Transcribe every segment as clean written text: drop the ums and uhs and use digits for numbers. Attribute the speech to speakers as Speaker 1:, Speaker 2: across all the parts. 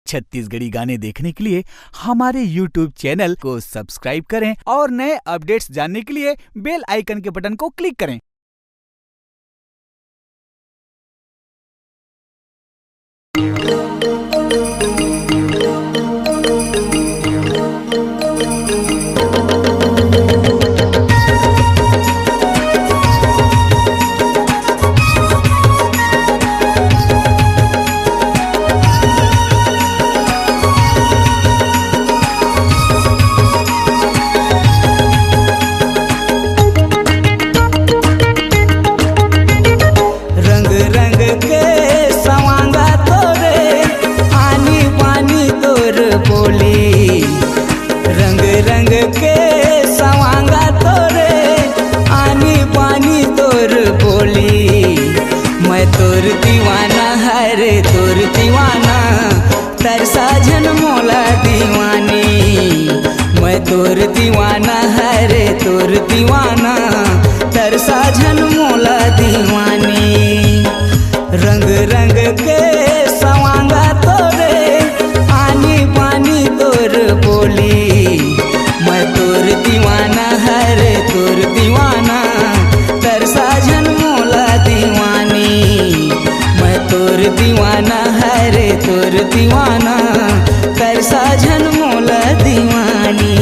Speaker 1: छत्तीसगढ़ी गाने देखने के लिए हमारे YouTube चैनल को सब्सक्राइब करें और नए अपडेट्स जानने के लिए बेल आइकन के बटन को क्लिक करें।
Speaker 2: तोर दीवाना हरे तोर दीवाना तरसा जन मोला दीवानी। मैं तोर दीवाना हरे तोर दीवाना तरसा जन मोला दीवानी। रंग रंग के सवांगा तोरे आनी पानी तोर बोली। मैं तोर दीवाना हरे तोर दीवाना तरसा जन मोला दीवानी। मैं तोर दीवाना हरे तोर दीवाना तरसा जन मोला दीवानी।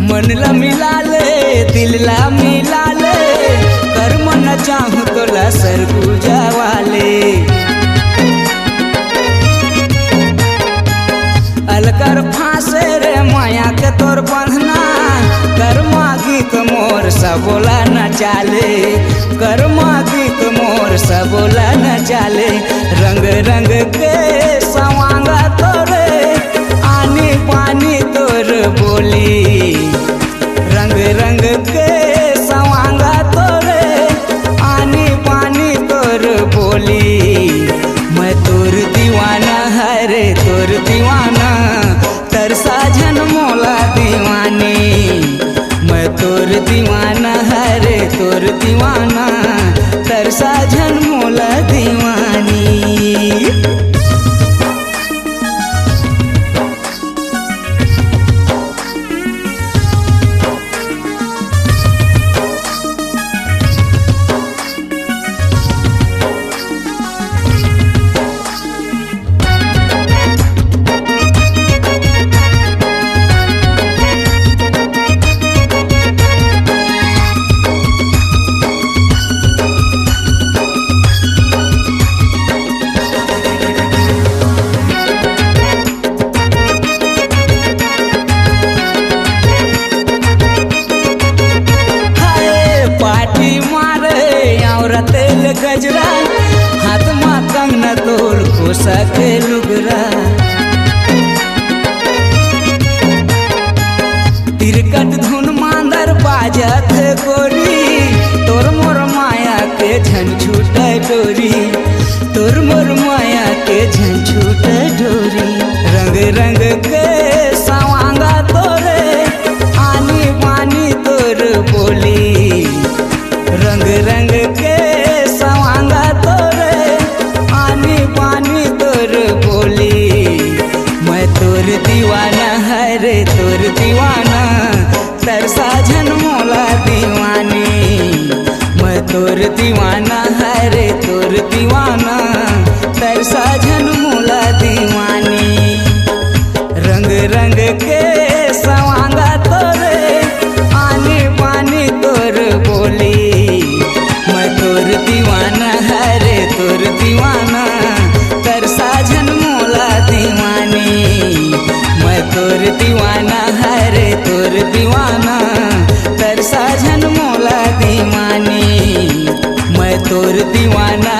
Speaker 2: मन ला मिला ले दिल ला मिला ले कर मन चाहूँ तो ला सर पूजा वाले। अलकर फांसे रे माया के तोर बंधना कर मागी तो मोर सबोला न चाले। कर मागी तो मोर सबोला न चाले। रंग रंग के सवांगा तोरे आनी पानी तोर बोली। रंग रंग के सवांगा तोरे आनी पानी तोर बोली। मैं तोर दीवाना हरे तोर दीवाना तरसा जन मोला दीवानी। मैं तोर दीवाना हरे तोर दीवाना तरसा जन मोला दीवानी। तेल गजरा हाथ मा कंगना तोल खोसा के लुगरा। तिरकट धुन मांदर बाजत गोरी तोर मोर माया के झन छूट डोरी। तोर मोर माया के झन छूट डोरी। रंग रंग के सवांगा तोरे आनी पानी तोर बोली। रंग रंग के सवांगा तोरे आनी पानी तोर बोली। मैं तोर दीवाना हरे तोर दीवाना तरसा जन मोला दीवानी। मैं तोर दीवाना हरे तोर दीवाना तरसा जन मोला दीवानी। रंग रंग के सवांगा तोरे आनी पानी तोर बोली। मैं तोर दीवाना हरे तोर दीवाना तरसा जन मोला दीवानी। मैं तोर दीवाना हरे तोर दीवाना तर दीवाना